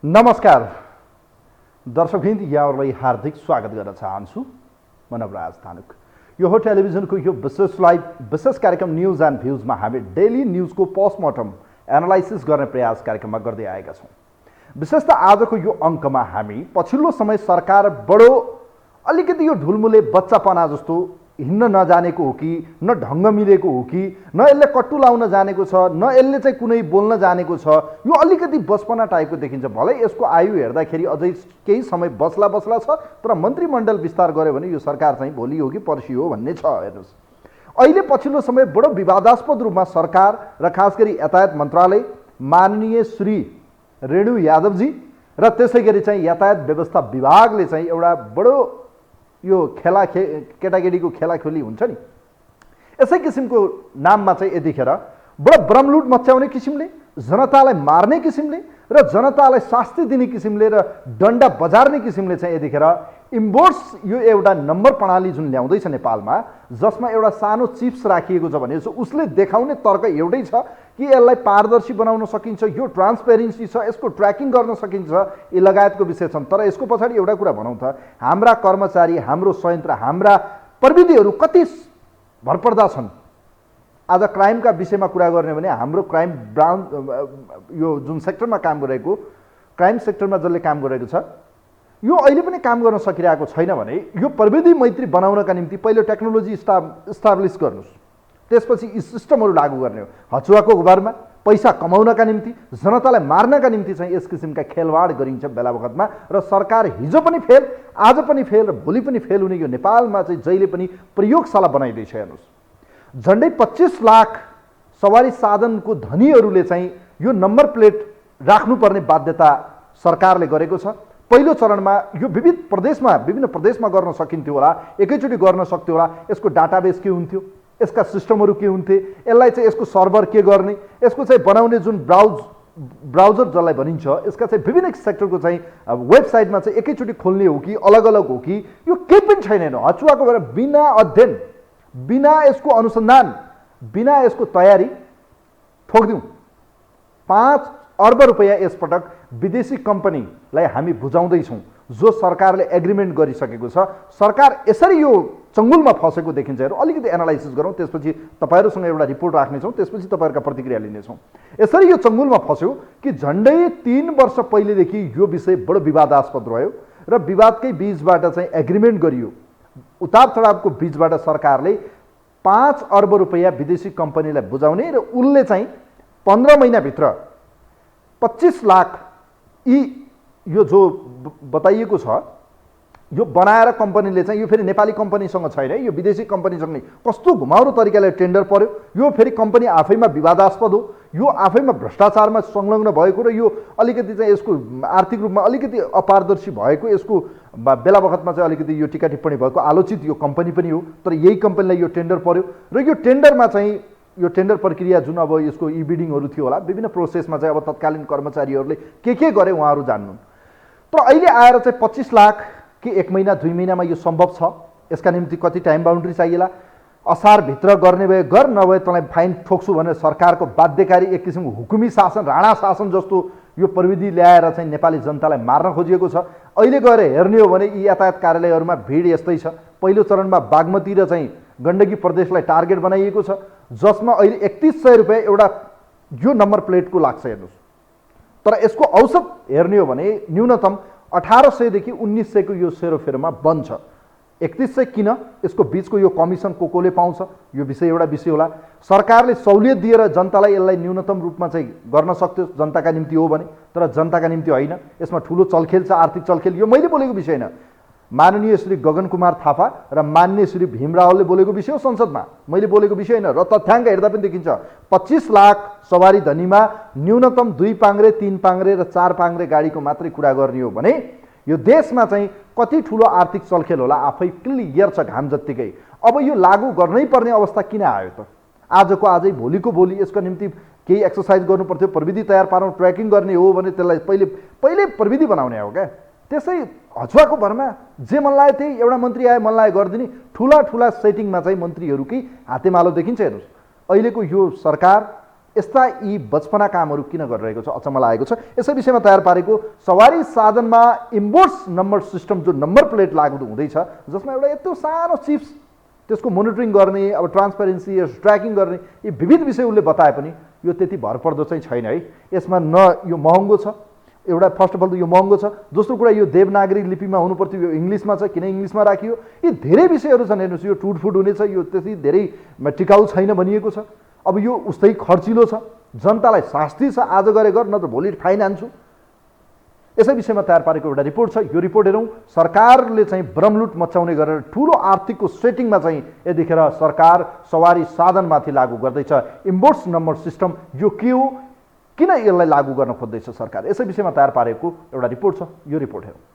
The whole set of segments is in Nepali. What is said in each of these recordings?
नमस्कार दर्शकवृन्द, यहाँहरूलाई हार्दिक स्वागत गर्न चाहन्छु। म नवराज तानुक। यो हो टेलिभिजनको यो विशेष लाइभ विशेष कार्यक्रम न्युज एन्ड भ्युजमा हामी डेली न्युजको पोस्टमार्टम एनालाइसिस गर्ने प्रयास कार्यक्रममा गर्दै आएका छौँ। विशेष त आजको यो अङ्कमा हामी पछिल्लो समय सरकार बडो अलिकति यो ढुलमुले बच्चापना जस्तो हिँड्न नजानेको हो कि न ढङ्ग मिलेको हो कि न यसले कट्टु लाउन जानेको छ न यसले चाहिँ कुनै बोल्न जानेको छ। यो अलिकति बचपना टाइपको देखिन्छ। भलै यसको आयु हेर्दाखेरि अझै केही समय बस्ला छ, तर मन्त्रीमण्डल विस्तार गर्यो भने यो सरकार चाहिँ भोलि हो कि पर्सि हो भन्ने छ। हेर्नुहोस्, अहिले पछिल्लो समय बडो विवादास्पद रूपमा सरकार र खास गरी यातायात मन्त्रालय माननीय श्री रेणु यादवजी र त्यसै गरी चाहिँ यातायात व्यवस्था विभागले चाहिँ एउटा बडो यो केटाकेटीको खेलाखेली हुन्छ नि, यसै किसिमको नाममा चाहिँ यतिखेर बडो ब्रह्मलुट मच्याउने किसिमले, जनतालाई मार्ने किसिमले र जनतालाई शास्ति दिने किसिमले र डन्डा बजार्ने किसिमले चाहिँ यतिखेर इम्बोर्स यो एउटा नम्बर प्रणाली जुन ल्याउँदैछ नेपालमा, जसमा एउटा सानो चिप्स राखिएको छ भने उसले देखाउने तर्क एउटै छ कि यसलाई पारदर्शी बनाउन सकिन्छ, यो ट्रान्सपेरेन्सी छ, यसको ट्र्याकिङ गर्न सकिन्छ, यी लगायतको विषय छन्। तर यसको पछाडि एउटा कुरा भनौँ त, हाम्रा कर्मचारी, हाम्रो संयन्त्र, हाम्रा प्रविधिहरू कति भरपर्दा छन्। आज क्राइमका विषयमा कुरा गर्ने भने हाम्रो क्राइम यो जुन सेक्टरमा काम गरेको, क्राइम सेक्टरमा जसले काम गरेको छ, यो अहिले पनि काम गर्न सकिरहेको छैन भने यो प्रविधि मैत्री बनाउनका निम्ति पहिलो टेक्नोलोजी इस्टाब्लिस गर्नुहोस्, त्यसपछि यी सिस्टमहरू लागू गर्ने हो। हचुवाको घरमा पैसा कमाउनका निम्ति, जनतालाई मार्नका निम्ति चाहिँ यस किसिमका खेलवाड गरिन्छ बेला बखतमा, र सरकार हिजो पनि फेल, आज पनि फेल र भोलि पनि फेल हुने यो नेपालमा चाहिँ जहिले पनि प्रयोगशाला बनाइदिएछ। हेर्नुहोस्, झन्डै 25 लाख सवारी साधनको धनीहरूले चाहिँ यो नम्बर प्लेट राख्नुपर्ने बाध्यता सरकारले गरेको छ। पहिलो चरणमा यो विभिन्न प्रदेशमा गर्न सकिन्थ्यो होला, एकैचोटि गर्न सक्थ्यो होला। यसको डाटाबेस के हुन्थ्यो, यसका सिस्टमहरू के हुन्थे, यसलाई चाहिँ यसको सर्भर के गर्ने, यसको चाहिँ बनाउने जुन ब्राउजर जसलाई भनिन्छ, यसका चाहिँ विभिन्न सेक्टरको चाहिँ वेबसाइटमा चाहिँ एकैचोटि खोल्ने हो कि अलग अलग हो कि, यो केही पनि छैन। हचुवाको भएर बिना अध्ययन, बिना यसको अनुसन्धान, बिना यसको तयारी ठोक्दिउँ 5 अर्ब रुपैयाँ यसपटक विदेशी कम्पनीलाई हामी बुझाउँदैछौँ, जो सरकारले एग्रिमेन्ट गरिसकेको छ। सरकार यसरी यो चङ्गुलमा फसेको देखिन्छ। अलिकति एनालाइसिस गरौँ, त्यसपछि तपाईँहरूसँग एउटा रिपोर्ट राख्नेछौँ, त्यसपछि तपाईँहरूका प्रतिक्रिया लिनेछौँ। यसरी यो चङ्गुलमा फस्यो कि झन्डै 3 वर्ष पहिलेदेखि यो विषय बडो विवादास्पद रह्यो र विवादकै बीचबाट चाहिँ एग्रिमेन्ट गरियो। उतार चढावको बीचबाट सरकारले 5 अर्ब रुपैयाँ विदेशी कम्पनीलाई बुझाउने र उसले चाहिँ 15 महिनाभित्र 25 लाख यो जो बताइएको छ, यो बनाएर कम्पनीले चाहिँ, यो फेरि नेपाली कम्पनीसँग छैन, यो विदेशी कम्पनीसँग नै कस्तो घुमाउरो तरिकाले टेन्डर पर्यो। यो फेरि कम्पनी आफैमा विवादास्पद हो, यो आफैमा भ्रष्टाचारमा संलग्न भएको र यो अलिकति चाहिँ यसको आर्थिक रूपमा अलिकति अपारदर्शी भएको, यसको बेला बखतमा चाहिँ अलिकति यो टिका टिप्पणी भएको आलोचित यो कम्पनी पनि हो। तर यही कम्पनीलाई यो टेन्डर पर्यो र यो टेन्डरमा चाहिँ यो टेन्डर प्रक्रिया जुन अब यसको बिडिङहरू थियो होला, विभिन्न प्रोसेसमा चाहिँ अब तत्कालीन कर्मचारीहरूले के गरे उहाँहरू जान्नु। तर अहिले आएर चाहिँ 25 लाख कि 1 महिना 2 महिनामा यो सम्भव छ। यसका निम्ति कति टाइम बााउन्ड्री चाहिएला, असारभित्र गर्ने भए गर, नभए तँलाई फाइन ठोक्छु भनेर सरकारको बाध्यकारी एक किसिमको हुकुमी शासन, राणा शासन जस्तो यो प्रविधि ल्याएर चाहिँ नेपाली जनतालाई मार्न खोजिएको छ। अहिले गएर हेर्ने हो भने यी यातायात कार्यालयहरूमा भिड यस्तै छ। पहिलो चरणमा बागमती र चाहिँ गण्डकी प्रदेशलाई टार्गेट बनाइएको छ, जसमा अहिले 3100 रुपैयाँ एउटा यो नम्बर प्लेटको लाग्छ। हेर्नुहोस्, तर यसको औसत हेर्ने हो भने न्यूनतम 1800 देखि 1900 को यो सेरोफेरोमा बन्द छ। 3100 किन, यसको बीचको यो कमिसन कोले पाउँछ, यो विषय एउटा विषय होला। सरकारले सहुलियत दिएर जनतालाई यसलाई न्यूनतम रूपमा चाहिँ गर्न सक्थ्यो, जनताका निम्ति हो भने, तर जनताका निम्ति होइन। यसमा ठुलो चलखेल छ, आर्थिक चलखेल। यो मैले बोलेको विषय होइन, माननीय श्री गगन कुमार थापा र माननीय श्री भीम रावलले बोलेको विषय हो संसदमा, मैले बोलेको विषय होइन। र तथ्याङ्क हेर्दा पनि देखिन्छ 25 लाख सवारी धनीमा न्यूनतम 2 पाङ्ग्रे 3 पाङ्ग्रे र 4 पाङ्ग्रे गाडीको मात्रै कुरा गर्ने हो भने यो देशमा चाहिँ कति ठुलो आर्थिक चलखेल होला आफै क्लियर छ घाम जत्तिकै। अब यो लागू गर्नै पर्ने अवस्था किन आयो त? आजको आजै भोलिको भोलि यसको निम्ति केही एक्सर्साइज गर्नु पर्थ्यो, प्रविधि तयार पार्नु, ट्र्याकिङ गर्ने हो भने त्यसलाई पहिले प्रविधि बनाउने हो क्या। त्यसै हचुवाको भरमा जे मन लाग्यो त्यही, एउटा मन्त्री आए मन लाग्यो गरिदिने, ठुला सेटिङमा चाहिँ मन्त्रीहरूकै हातेमालो देखिन्छ। हेर्नुहोस्, अहिलेको यो सरकार यस्ता यी बचपना कामहरू किन गरिरहेको छ अचम्म लागेको छ। यसै विषयमा तयार पारेको सवारी साधनमा इम्बोर्स नम्बर सिस्टम जो नम्बर प्लेट लागु हुँदैछ, जसमा एउटा यत्रो सानो चिप्स त्यसको मोनिटरिङ गर्ने, अब ट्रान्सपेरेन्सी ट्र्याकिङ गर्ने यी विविध विषय उसले बताए पनि यो त्यति भरपर्दो चाहिँ छैन है। यसमा न यो महँगो छ, एउटा फर्स्ट अफ अल त यो महँगो छ, दोस्रो कुरा यो देवनागरी लिपिमा हुनुपर्थ्यो, यो इङ्ग्लिसमा छ, किन इङ्ग्लिसमा राखियो, यी धेरै विषयहरू छन्। हेर्नुहोस्, यो टुटफुट हुनेछ, यो त्यति धेरै टिकाउ छैन भनिएको छ। अब यो उस्तै खर्चिलो छ, जनतालाई शास्ति छ, आज गरे गर नत्र भोलि फाइन हान्छु। यसै विषयमा तयार पारेको एउटा रिपोर्ट छ, यो रिपोर्ट हेरौँ। सरकारले चाहिँ ब्रह्मलुट मचाउने गरेर ठुलो आर्थिकको सेटिङमा चाहिँ यतिखेर सरकार सवारी साधनमाथि लागू गर्दैछ इम्बोर्स नम्बर सिस्टम। यो के हो, किन यसलाई लागू गर्न खोज्दैछ सरकार, यसै विषयमा तयार पारेको एउटा रिपोर्ट छ, यो रिपोर्ट हेरौँ।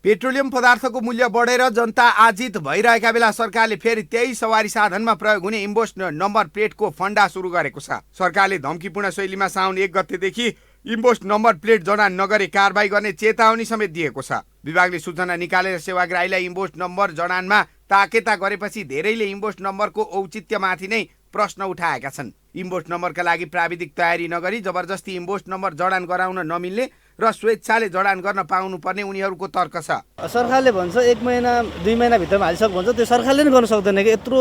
पेट्रोलियम पदार्थको मूल्य बढेर जनता आजित भइरहेका बेला सरकारले फेरि त्यही सवारी साधनमा प्रयोग हुने इम्बोर्स नम्बर प्लेटको फन्डा सुरु गरेको छ। सरकारले धम्कीपूर्ण शैलीमा साउन 1 गतेदेखि इम्बोर्स नम्बर प्लेट जडान नगरे कारबाही गर्ने चेतावनी समेत दिएको छ। विभागले सूचना निकालेर सेवाग्राहीलाई इम्बोर्स नम्बर जडानमा ताकेता गरेपछि धेरैले इम्बोर्स नम्बरको औचित्यमाथि नै प्रश्न उठाएका छन्। इम्बोर्स नम्बरका लागि प्राविधिक तयारी नगरी जबरजस्ती इम्बोर्स नम्बर जडान गराउन नमिल्ने र स्वेच्छाले जडान गर्न पाउनुपर्ने उनीहरूको तर्क छ। सरकारले भन्छ 1 महिना 2 महिना भित्रमा हालिसक भन्छ, त्यो सरकारले नै गर्न सक्दैन कि यत्रो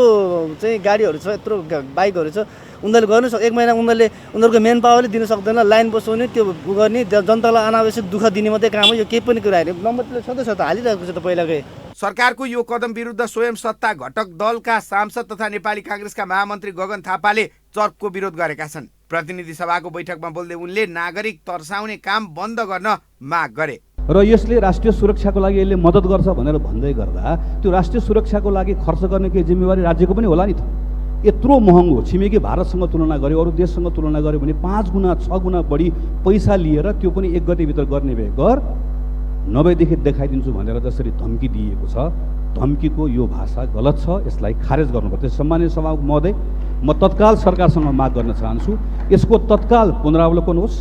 चाहिँ गाडीहरू छ, यत्रो बाइकहरू छ, उनीहरूले गर्नु सक्छ। 1 महिना उनीहरूको मेन पावरले दिन सक्दैन, लाइन बसाउने, त्यो गर्ने, जनतालाई अनावश्यक दुःख दिने मात्रै काम हो। यो केही पनि कुरा होइन, नम्बर प्लेट सधैँ सधैँ हालिरहेको छ त पहिलाकै। सरकारको यो कदम विरुद्ध स्वयं सत्ता घटक दलका सांसद तथा नेपाली कांग्रेसका महामन्त्री गगन थापाले चर्को विरोध गरेका छन्। प्रतिनिधि सभाको बैठकमा बोल्दै उनले नागरिक तर्साउने काम बन्द गर्न माग गरे र यसले राष्ट्रिय सुरक्षाको लागि यसले मद्दत गर्छ भनेर भन्दै गर्दा त्यो राष्ट्रिय सुरक्षाको लागि खर्च गर्ने केही जिम्मेवारी राज्यको पनि होला नि त। यत्रो महँगो छिमेकी भारतसँग तुलना गर्यो, अरू देशसँग तुलना गर्यो भने 5 गुणा 6 गुणा बढी पैसा लिएर त्यो पनि 1 गतेभित्र गर्ने भए गर, नभएदेखि देखाइदिन्छु भनेर जसरी धम्की दिएको छ, धम्कीको यो भाषा गलत छ, यसलाई खारेज गर्नुपर्छ। सम्माननीय सभामुख महोदय, म तत्काल सरकारसँग माग गर्न चाहन्छु, यसको तत्काल पुनरावलोकन होस्,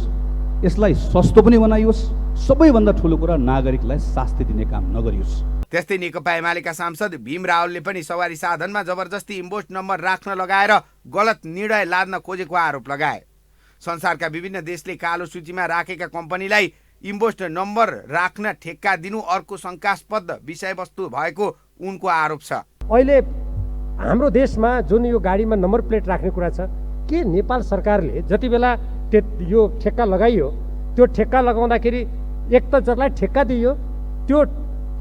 यसलाई सस्तो पनि बनाइयोस्, सबैभन्दा ठुलो कुरा नागरिकलाई शास्ति दिने काम नगरियोस्। त्यस्तै नेकपा एमालेका सांसद भीम रावलले पनि सवारी साधनमा जबरजस्ती इम्बोर्स नम्बर राख्न लगाएर गलत निर्णय लाद्न खोजेको आरोप लगाए। संसारका विभिन्न देशले कालो सूचीमा राखेका कम्पनीलाई इम्बोर्स नम्बर राख्न ठेक्का दिनु अर्को शङ्कास्पद विषयवस्तु भएको उनको आरोप छ। अहिले हाम्रो देशमा जुन यो गाडीमा नम्बर प्लेट राख्ने कुरा छ, के नेपाल सरकारले जति बेला यो ठेक्का लगाइयो, त्यो ठेक्का लगाउँदाखेरि एक त जसलाई ठेक्का दियो त्यो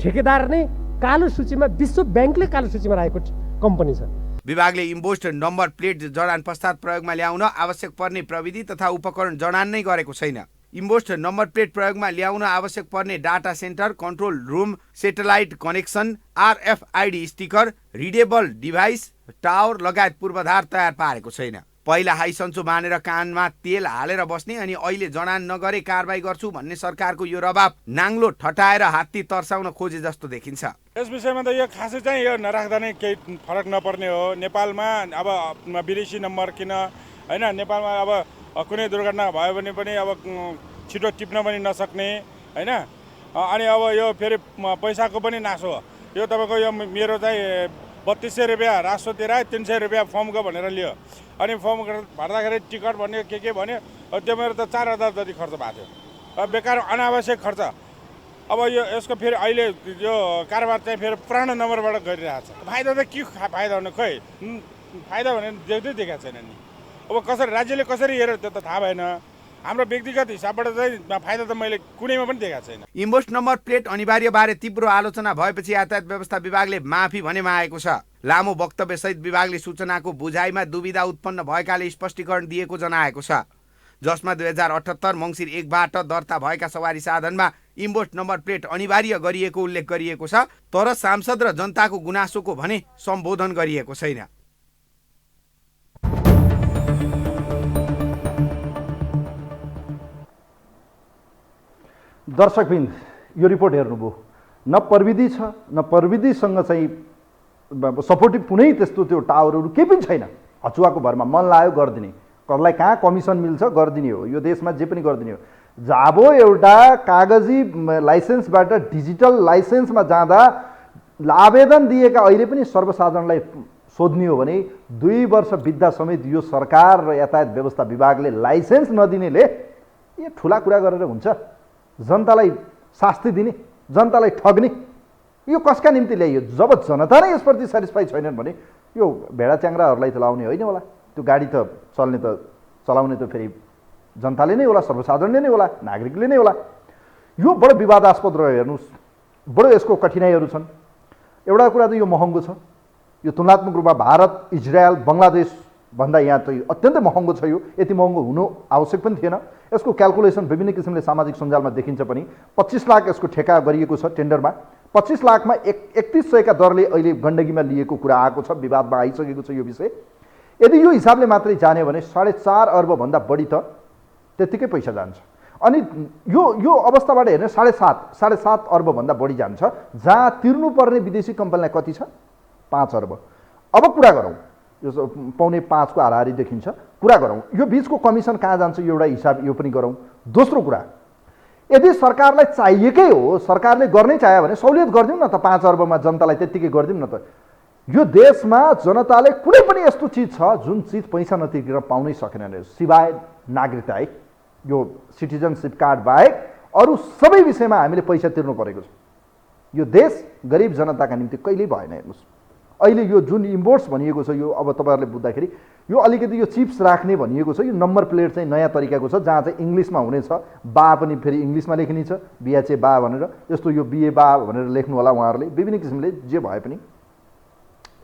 ठेकेदार नै कालो सूचीमा, विश्व ब्याङ्कले कालो सूचीमा राखेको कम्पनी छ। विभागले इम्बोर्स नम्बर प्लेट जडान पश्चात प्रयोगमा ल्याउन आवश्यक पर्ने प्रविधि तथा उपकरण जडान नै गरेको छैन। इम्बोर्स नम्बर प्लेट प्रयोगमा ल्याउन आवश्यक पर्ने data centre, control room, satellite connection, RFID sticker, readable device, tower लगायत पूर्वाधार तयार पारेको छैन। पहिला हाइसन्चो बानेर कानमा तेल हालेर बस्ने अनि अहिले जडान नगरे कारबाही गर्छु भन्ने सरकारको यो रबाब नाङ्लो ठटाएर हात्ती तर्साउन खोजे जस्तो देखिन्छ। यस विषयमा त यो खासै चाहिँ यो नराख्दा नै केही फरक नपर्ने हो। नेपालमा अब विदेशी नम्बर किन होइन, नेपालमा अब कुनै दुर्घटना भयो भने पनि अब छिटो टिप्न पनि नसक्ने होइन। अनि अब यो फेरि पैसाको पनि नासो हो। यो तपाईँको यो मेरो चाहिँ 3200 रुपियाँ राजस्व तिरायो, 300 रुपियाँ फर्मको भनेर लियो, अनि फर्म भर्दाखेरि टिकट भन्यो के भन्यो, त्यो मेरो त 4000 जति खर्च भएको थियो, बेकार अनावश्यक खर्च। अब यो यसको फेरि अहिले यो कारोबार चाहिँ फेरि पुरानो नम्बरबाट गरिरहेको छ। फाइदा त के फाइदा हुने, खै फाइदा भने देख्दै देखाएको छैन नि। अब कसरी राज्यले कसरी हेऱ्यो त्यो त थाहा भएन। हाम्रो व्यक्तिगत हिसाबबाट चाहिँ फाइदा त मैले कुनैमा पनि देखाएको छैन। इम्बोर्स नम्बर प्लेट अनिवार्य बारे तीव्र आलोचना भएपछि यातायात व्यवस्था विभागले माफी भनेमा आएको छ। लामो वक्तव्यसहित विभागले सूचनाको बुझाइमा दुविधा उत्पन्न भएकाले स्पष्टीकरण दिएको जनाएको छ, जसमा 2078 मङ्सिर 1बाट दर्ता भएका सवारी साधनमा इम्बोर्स नम्बर प्लेट अनिवार्य गरिएको उल्लेख गरिएको छ, तर सांसद र जनताको गुनासोको भने सम्बोधन गरिएको छैन। दर्शकबिन, यो रिपोर्ट हेर्नुभयो, न प्रविधि छ, न प्रविधिसँग चाहिँ सपोर्टिभ कुनै त्यस्तो त्यो टावरहरू केही पनि छैन। हचुवाको भरमा मन लाग्यो गरिदिने, कसलाई कहाँ कमिसन मिल्छ गरिदिने हो। यो देशमा जे पनि गरिदिने हो। जाबो एउटा कागजी लाइसेन्सबाट डिजिटल लाइसेन्समा जाँदा आवेदन दिएका अहिले पनि सर्वसाधारणलाई सोध्ने हो भने 2 वर्ष बित्दा समेत यो सरकार र यातायात व्यवस्था विभागले लाइसेन्स नदिनेले यो ठुला कुरा गरेर हुन्छ। जनतालाई शास्ति दिने, जनतालाई ठग्ने, यो कसका निम्ति ल्याइयो? जब जनता नै यसप्रति सेटिस्फाई छैनन् भने यो भेडा च्याङ्राहरूलाई त लाउने होइन होला, त्यो गाडी त चलाउने त फेरि जनताले नै होला, सर्वसाधारणले नै होला, नागरिकले नै होला। यो बडो विवादास्पद रह्यो। हेर्नुहोस्, बडो यसको कठिनाइहरू छन्। एउटा कुरा त यो महँगो छ, यो तुलनात्मक रूपमा भारत, इजरायल, बङ्गलादेश भन्दा यहाँ चाहिँ अत्यन्तै महँगो छ। यो यति महँगो हुनु आवश्यक पनि थिएन। यसको क्यालकुलेसन विभिन्न किसिमले सामाजिक सञ्जालमा देखिन्छ पनि। 25 लाख यसको ठेक्का गरिएको छ टेन्डरमा। 25 लाखमा 3100 का दरले अहिले गण्डकीमा लिएको कुरा आएको छ, विवादमा आइसकेको छ यो विषय। यदि यो हिसाबले मात्रै जाने भने 4.5 अर्बभन्दा बढी त त्यतिकै पैसा जान्छ। अनि यो अवस्थाबाट हेर्ने 7.5 अर्बभन्दा बढी जान्छ, जहाँ तिर्नुपर्ने विदेशी कम्पनीलाई कति छ? 5 अर्ब। अब कुरा गरौँ, यो 4.5 को हाराहारी देखिन्छ। कुरा गरौँ यो बीचको कमिसन कहाँ जान्छ, यो एउटा हिसाब यो पनि गरौँ। दोस्रो कुरा, यदि सरकारलाई चाहिएकै हो, सरकारले गर्नै चाह्यो भने सहुलियत गरिदिउँ न त। 5 अर्बमा जनतालाई त्यत्तिकै गरिदिउँ न त। यो देशमा जनताले कुनै पनि यस्तो चिज छ जुन चिज पैसा नतिरेर पाउनै सकेनन्, सिवाय नागरिकता है। यो सिटिजनसिप कार्ड बाहेक अरू सबै विषयमा हामीले पैसा तिर्नु परेको छ। यो देश गरिब जनताका निम्ति कहिल्यै भएन। हेर्नुहोस्, अहिले यो जुन इम्पोर्ट्स भनिएको छ, यो अब तपाईँहरूले बुझ्दाखेरि यो अलिकति यो चिप्स राख्ने भनिएको छ। यो नम्बर प्लेट चाहिँ नयाँ तरिकाको छ, जहाँ चाहिँ इङ्ग्लिसमा हुनेछ, बा पनि फेरि इङ्ग्लिसमा लेखिने छ, बिएचए बा भनेर। यस्तो यो बिए बा भनेर लेख्नु होला उहाँहरूले, विभिन्न किसिमले जे भए पनि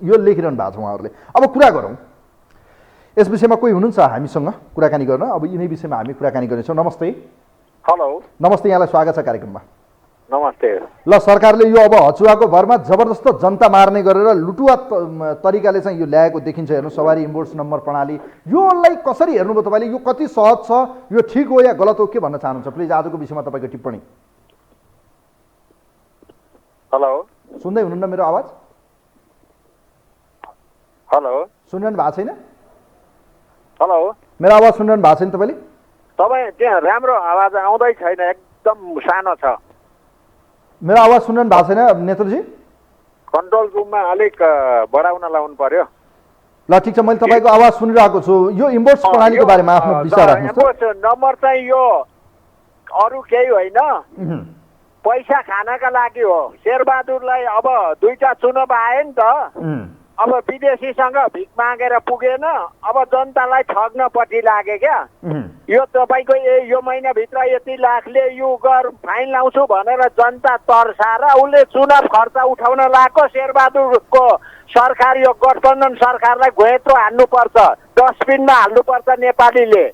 यो लेखिरहनु भएको छ उहाँहरूले। अब कुरा गरौँ यस विषयमा, कोही हुनुहुन्छ हामीसँग कुराकानी गर्न? अब यिनै विषयमा हामी कुराकानी गर्नेछौँ। नमस्ते। हेलो, नमस्ते, यहाँलाई स्वागत छ कार्यक्रममा। नमस्ते। ल, सरकारले यो अब हचुवाको भरमा जबरजस्त जनता मार्ने गरेर लुटुवा तरिकाले चाहिँ यो ल्याएको देखिन्छ। हेर्नु, सवारी इम्पोर्ट्स नम्बर प्रणाली, योलाई कसरी हेर्नुभयो तपाईँले? यो कति सहज छ, यो ठिक हो या गलत हो, के भन्न चाहनुहुन्छ? प्लिज आजको विषयमा तपाईँको टिप्पणी। हेलो, सुन्दै हुनुहुन्न मेरो आवाज? हेलो, सुनिरहनु भएको छैन? हेलो, मेरो आवाज सुनिरहनु भएको छैन तपाईँले? तपाईँ त्यहाँ राम्रो आवाज आउँदै छैन, एकदम सानो छ। मेरो आवाज सुनिरहनु भएको छैन नेत्रजी? कन्ट्रोल रुममा अलिक बढाउन लाउनु पर्यो। ल, ठिक छ, मैले तपाईँको आवाज सुनिरहेको छु। यो इम्पोर्ट्स प्रणालीको बारेमा आफ्नो विचार राख्नुहोस् त। इम्पोर्ट्स नम्बर चाहिँ यो अरू केही होइन, पैसा खानका लागि हो। शेरबहादुरलाई अब 2टा चुनाव आए नि त, अब विदेशीसँग भिख मागेर पुगेन, अब जनतालाई ठग्नपट्टि लागे क्या। यो तपाईँको यो महिनाभित्र यति लाखले यो गर फाइन लाउँछु भनेर जनता तर्साएर उसले चुनाव खर्च उठाउन लागेको। शेरबहादुरको सरकार, यो गठबन्धन सरकारलाई घुइँत्रो हान्नुपर्छ, डस्टबिनमा हाल्नुपर्छ नेपालीले।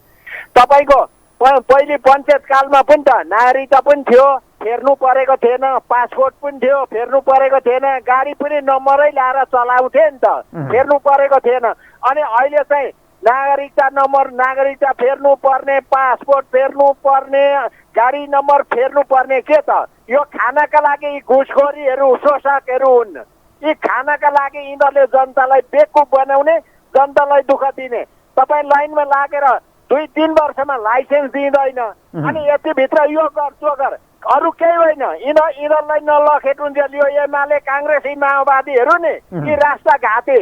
तपाईँको पहिले पञ्चायत कालमा पनि त नागरिकता पनि थियो, फेर्नु परेको थिएन, पासपोर्ट पनि थियो, फेर्नु परेको थिएन, गाडी पनि नम्बरै ल्याएर चलाउँथे नि त, फेर्नु परेको थिएन। अनि अहिले चाहिँ नागरिकता नम्बर, नागरिकता फेर्नु पर्ने, पासपोर्ट फेर्नु पर्ने, गाडी नम्बर फेर्नु पर्ने। के त यो खानका लागि घुसखोरीहरू, शोषकहरू हुन्। यी खानका लागि यिनीहरूले जनतालाई बेवकुफ बनाउने, जनतालाई दुःख दिने। तपाईँ लाइनमा लागेर 2-3 वर्षमा लाइसेन्स दिँदैन, अनि यतिभित्र यो गर त्यो गर, अरू केही होइन। यिनीहरूलाई नलखेट्नुन्जेल यो एमाले काङ्ग्रेसी माओवादीहरू नि, यी राष्ट्रघाती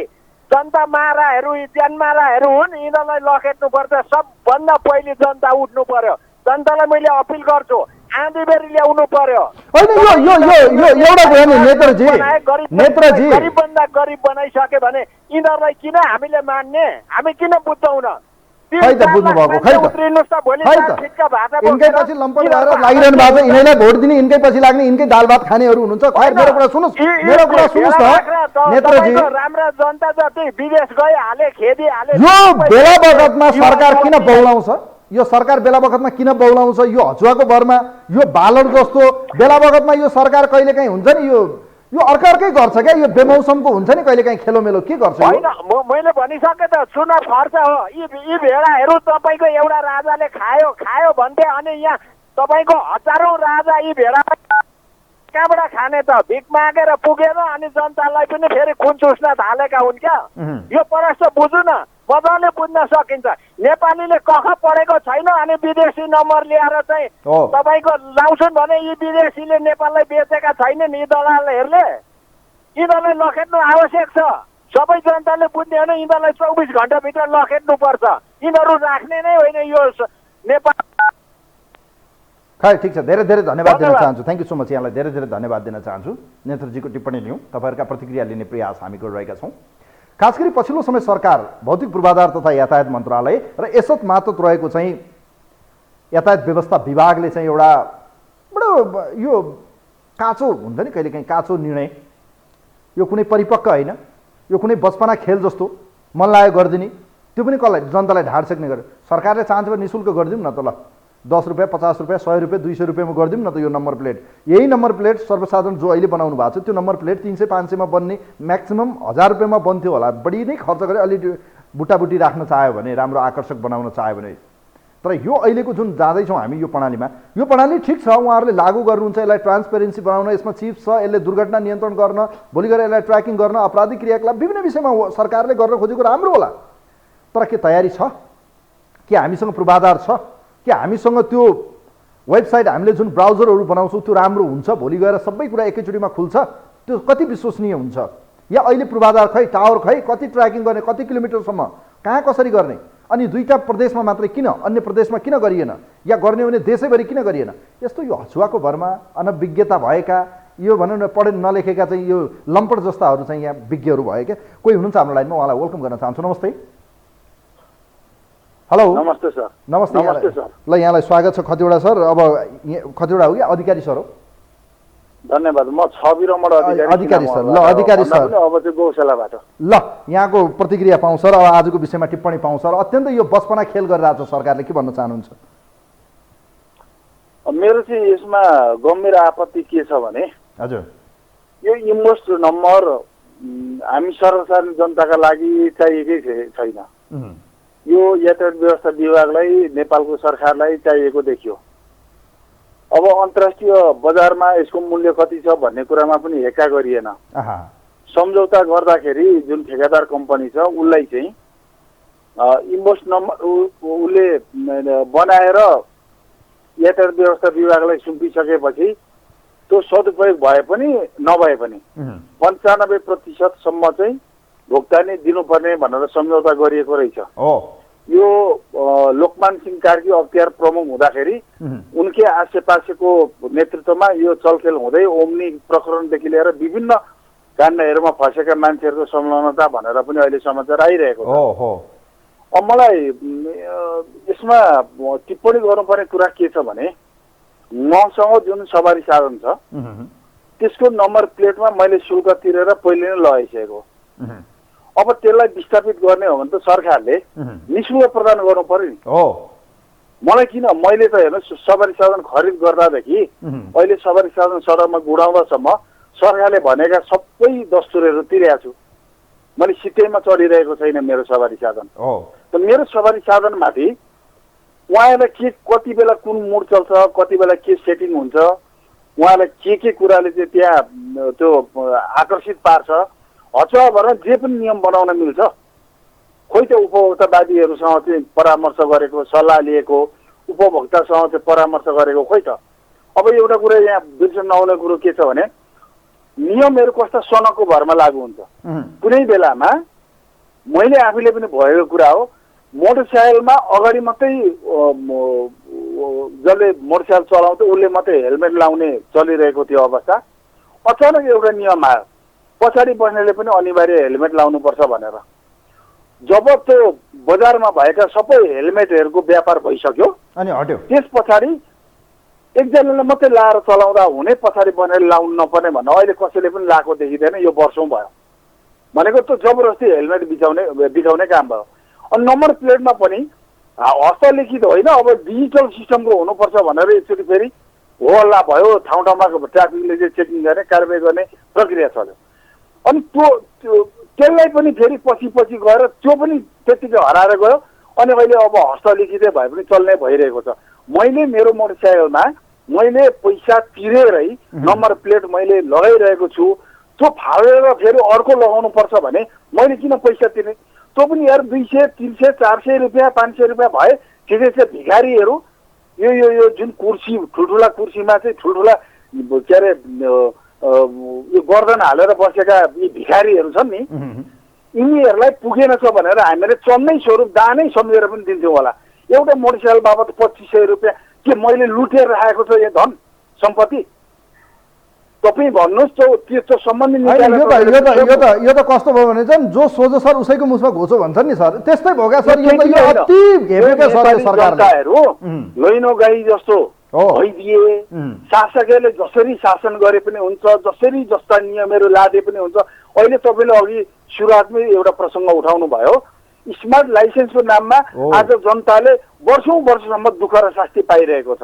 जनता माराहरू, ज्यानमाराहरू हुन्। यिनीहरूलाई लखेट्नुपर्छ। सबभन्दा पहिले जनता उठ्नु पर्यो। जनतालाई मैले अपिल गर्छु, आँधीबेरी ल्याउनु पर्यो। एउटा कुरा नि नेत्रजी, गरिबभन्दा गरिब बनाइसक्यो भने यिनीहरूलाई किन हामीले मान्ने? हामी किन बुझ्छौँ न? खै त बुझ्नु भएको, खै त यिनकै पछि लम्पट भएर लागिरहनु भएको छ। यिनीलाई भोट दिने, यिनकै पछि लाग्ने, यिनकै दाल भात खानेहरू हुनुहुन्छ। खै, मेरो कुरा सुन्नुहोस्, मेरो कुरा सुन्नुहोस् न नेत्रजी। राम्रा जनता जति विदेश गइहाले, खेदिहाले। यो बेला बखतमा सरकार किन बौलाउँछ? यो सरकार बेला बखतमा किन बौलाउँछ? यो हचुवाको भरमा, यो बालर जस्तो बेला बखतमा यो सरकार कहिलेकाहीँ हुन्छ नि, यो अर्कै गर्छ क्या। यो बेमौसमको हुन्छ नि कहिलेकाहीँ खेलोमेलो, के गर्छ? होइन, मैले भनिसकेँ त, चुनाव खर्च हो। यी भेडाहरू तपाईँको एउटा राजाले खायो भन्थे, अनि यहाँ तपाईँको हजारौँ राजा यी भेडा कहाँबाट खाने त? भिख मागेर पुगेर अनि जनतालाई पनि फेरि खुन चुस्न थालेका हुन् क्या। यो प्रश्न बुझ्नु न, मजाले बुझ्न सकिन्छ। नेपालीले कख पढेको छैन, अनि विदेशी नम्बर ल्याएर चाहिँ तपाईँको लाउँछन् भने यी विदेशीले नेपाललाई बेचेका छैनन् यी दलालहरूले। यिनीहरूलाई लखेट्नु आवश्यक छ। सबै जनताले बुझ्ने हो भने यिनीहरूलाई 24 घण्टाभित्र लखेट्नुपर्छ। यिनीहरू राख्ने नै होइन यो नेपाल। खै ठिक छ, धेरै धेरै धन्यवाद दिन चाहन्छु। Thank you so much. यहाँलाई धेरै धेरै धन्यवाद दिन चाहन्छु। नेत्रजीको टिप्पणी लिउँ, तपाईँहरूका प्रतिक्रिया लिने प्रयास हामी गरिरहेका छौँ। खास गरी पछिल्लो समय सरकार भौतिक पूर्वाधार तथा यातायात मन्त्रालय र यसत मातहत रहेको चाहिँ यातायात व्यवस्था विभागले चाहिँ एउटा बडो यो काँचो हुन्छ नि कहिलेकाहीँ काँचो निर्णय, यो कुनै परिपक्व होइन, यो कुनै बचपना खेल जस्तो मन लाग्यो गरिदिने, त्यो पनि कसलाई जनतालाई ढाड सेक्ने गरे। सरकारले चाहन्छ भने निःशुल्क गरिदिउँ न त, ल 10 रुपियाँ 50 रुपियाँ 100 रुपियाँ 200 रुपियाँमा गरिदिउँ न त यो नम्बर प्लेट। यही नम्बर प्लेट सर्वसाधारण जो अहिले बनाउनु भएको छ त्यो नम्बर प्लेट 300-500 मा बन्ने, म्याक्सिमम 1000 रुपियाँमा बन्थ्यो होला। बढी नै खर्च गरे अलि बुटाबुटी राख्न चाह्यो भने, राम्रो आकर्षक बनाउन चाह्यो भने। तर यो अहिलेको जुन जाँदैछौँ हामी यो प्रणालीमा, यो प्रणाली ठिक छ, उहाँहरूले लागू गर्नुहुन्छ, यसलाई ट्रान्सपेरेन्सी बनाउन, यसमा चिप छ, यसले दुर्घटना नियन्त्रण गर्न, भोलि गएर यसलाई ट्र्याकिङ गर्न, आपराधिक क्रियाकलाप विभिन्न विषयमा सरकारले गर्न खोजेको राम्रो होला। तर के तयारी छ? के हामीसँग पूर्वाधार छ? के हामीसँग त्यो वेबसाइट हामीले जुन ब्राउजरहरू बनाउँछौँ त्यो राम्रो हुन्छ, भोलि गएर सबै कुरा एकैचोटिमा खुल्छ, त्यो कति विश्वसनीय हुन्छ? या अहिले पूर्वाधार खै, टावर खै, कति ट्र्याकिङ गर्ने, कति किलोमिटरसम्म, कहाँ कसरी गर्ने? अनि 2टा प्रदेशमा मात्रै किन, अन्य प्रदेशमा किन गरिएन? या गर्ने हो भने देशैभरि किन गरिएन? यस्तो यो हछुवाको भरमा अनभिज्ञता भएका, यो भनौँ न पढे नलेखेका चाहिँ यो लम्पट जस्ताहरू चाहिँ यहाँ विज्ञहरू भयो क्या। कोही हुनुहुन्छ हाम्रो लाइनमा, उहाँलाई वेलकम गर्न चाहन्छु। नमस्ते। हेलो नमस्ते सर। नमस्ते सर। ल यहाँलाई स्वागत छ। खतिवडा सर, अब खतिवडा हो कि अधिकारी सर हो? धन्यवाद। म छविरमबाट अधिकारी सर। ल अधिकारी सर, अब चाहिँ गौशालाबाट ल यहाँको प्रतिक्रिया पाउँ सर, अब आजको विषयमा टिप्पणी पाउँ सर। अत्यन्तै यो बचपना खेल गरिरहेको छ सरकारले, के भन्न चाहनुहुन्छ? मेरो चाहिँ यसमा गम्भीर आपत्ति के छ भने, हजुर यो इन्भोइस नम्बर हामी सर्वसाधारण जनताका लागि चाहिएकै छैन। यो यातायात व्यवस्था विभागलाई, नेपालको सरकारलाई चाहिएको देखियो। अब अन्तर्राष्ट्रिय बजारमा यसको मूल्य कति छ भन्ने कुरामा पनि हेक्का गरिएन। सम्झौता गर्दाखेरि जुन ठेकेदार कम्पनी छ उसलाई चाहिँ इन्भोइस नम्बर उसले बनाएर यातायात व्यवस्था विभागलाई सुम्पिसकेपछि त्यो सदुपयोग भए पनि नभए पनि 95% चाहिँ भुक्तानी दिनुपर्ने भनेर सम्झौता गरिएको रहेछ। यो लोकमान सिंह कार्की अख्तियार प्रमुख हुँदाखेरि उनकै आसेपासेको नेतृत्वमा यो चलखेल हुँदै ओम्नी प्रकरणदेखि लिएर विभिन्न काण्डहरूमा फँसेका मान्छेहरूको संलग्नता भनेर पनि अहिले समाचार आइरहेको छ। अब मलाई यसमा टिप्पणी गर्नुपर्ने कुरा के छ भने, मसँग जुन सवारी साधन छ त्यसको नम्बर प्लेटमा मैले शुल्क तिरेर पहिले नै लगाइसकेको। अब त्यसलाई विस्थापित गर्ने हो भने त सरकारले निःशुल्क प्रदान गर्नु पर्यो नि। मलाई किन, मैले त हेर्नु सवारी साधन खरिद गर्दादेखि अहिले सवारी साधन सडकमा गुडाउँदासम्म सरकारले भनेका सबै दस्तुरहरू तिरेको छु। मैले सिटैमा चढिरहेको छैन मेरो सवारी साधन। त मेरो सवारी साधनमाथि उहाँलाई के कति बेला कुन मोड चल्छ, कति बेला के सेटिङ हुन्छ, उहाँलाई के कुराले चाहिँ त्यहाँ त्यो आकर्षित पार्छ, हचुवा भएर जे पनि नियम बनाउन मिल्छ। खोइ त्यो उपभोक्तावादीहरूसँग चाहिँ परामर्श गरेको, सल्लाह लिएको, उपभोक्तासँग चाहिँ परामर्श गरेको खोइ त। अब एउटा कुरा यहाँ बिर्सन नआउने कुरो के छ भने, नियमहरू कस्ता सनको भरमा लागू हुन्छ। कुनै बेलामा मैले आफूले पनि भएको कुरा हो, मोटरसाइकलमा अगाडि मात्रै जसले मोटरसाइकल चलाउँथ्यो उसले मात्रै हेलमेट लाउने चलिरहेको थियो अवस्था। अचानक एउटा नियम आयो, पछाडि बस्नेले पनि अनिवार्य हेलमेट लाउनुपर्छ भनेर। जब त्यो बजारमा भएका सबै हेलमेटहरूको व्यापार भइसक्यो अनि हट्यो, त्यस पछाडि एकजनाले मात्रै लाएर चलाउँदा हुने, पछाडि बनेर लाउनु नपर्ने भनेर अहिले कसैले पनि लाएको देखिँदैन। यो वर्षौँ भयो भनेको त जबरजस्ती हेलमेट बिछाउने काम भयो। अनि नम्बर प्लेटमा पनि हस्तलिखित होइन, अब डिजिटल सिस्टमको हुनुपर्छ भनेर एकचोटि फेरि हो हल्ला भयो। ठाउँ ठाउँमा ट्राफिकले चाहिँ चेकिङ गर्ने, कारवाही गर्ने प्रक्रिया चल्यो। अनि त्यसलाई पनि फेरि पछि गएर त्यो पनि त्यत्तिकै हराएर गयो। अनि अहिले अब हस्तलिखितै भए पनि चल्ने भइरहेको छ। मैले मेरो मोटरसाइकलमा मैले पैसा तिरेरै नम्बर प्लेट मैले लगाइरहेको छु, त्यो फालेर फेरि अर्को लगाउनु पर्छ भने मैले किन पैसा तिरेँ? त्यो पनि यार 200, 300, 400 रुपियाँ 500 रुपियाँ भए ठिकै छ। भिखारीहरू यो यो यो जुन कुर्सी ठुल्ठुला कुर्सीमा चाहिँ ठुल्ठुला के अरे यो गर्दन हालेर बसेका यी भिखारीहरू छन् नि, यिनीहरूलाई पुगेन छ भनेर हामीले चन्नै स्वरूप दानै सम्झेर पनि दिन्थ्यौँ होला। एउटा मोटरसाइकल बाबत 2500 रुपियाँ के मैले लुटेर राखेको छ यो धन सम्पत्ति? तपाईँ भन्नुहोस् त्यो सम्बन्धी यो त कस्तो भयो भने चाहिँ जो सोझो सर उसैको मुखमा घोचो भन्छन् नि सर, त्यस्तै भयो क्या सर। यो अति घेपेको सर सरकारहरू लैनो गाई जस्तो भइदिए, शासकले जसरी शासन गरे पनि हुन्छ, जसरी जस्ता नियमहरू लादे पनि हुन्छ। अहिले तपाईँले अघि सुरुवातमै एउटा प्रसङ्ग उठाउनु भयो, स्मार्ट लाइसेन्सको नाममा आज जनताले वर्षौँ वर्षसम्म दुःख र शास्ति पाइरहेको छ।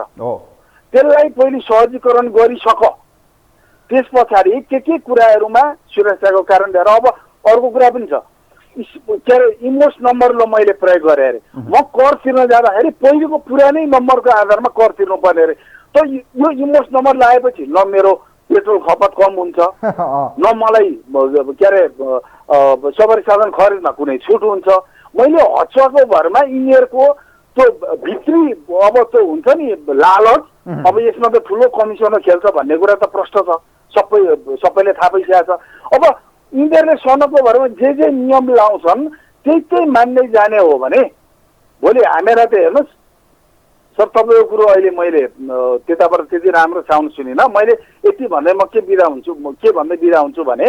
त्यसलाई पहिले सहजीकरण गरिसक, त्यस पछाडि के कुराहरूमा सुरक्षाको कारण लिएर। अब अर्को कुरा पनि छ, के अरे इमोस नम्बर ल मैले प्रयोग गरेँ अरे, म कर तिर्न जाँदाखेरि पहिलेको पुरानै नम्बरको आधारमा कर तिर्नुपर्ने अरे। त यो इमोस नम्बर लगाएपछि न मेरो पेट्रोल खपत कम हुन्छ, न मलाई के अरे सवारी साधन खरिदमा कुनै छुट हुन्छ। मैले हच्चाको भरमा यिनीहरूको त्यो भित्री अब त्यो हुन्छ नि लालच, अब यसमा त ठुलो कमिसनर खेल्छ भन्ने कुरा त प्रष्ट छ, सबैले थाहा पाइसकेको छ। अब यिनीहरूले सनकको भरमा जे नियम लाउँछन् त्यही मान्दै जाने हो भने भोलि हामीलाई त हेर्नुहोस् सर, तपाईँको कुरो अहिले मैले त्यताबाट त्यति राम्रो साउन्ड सुनिनँ। मैले यति भन्दै म के भन्दै बिदा हुन्छु भने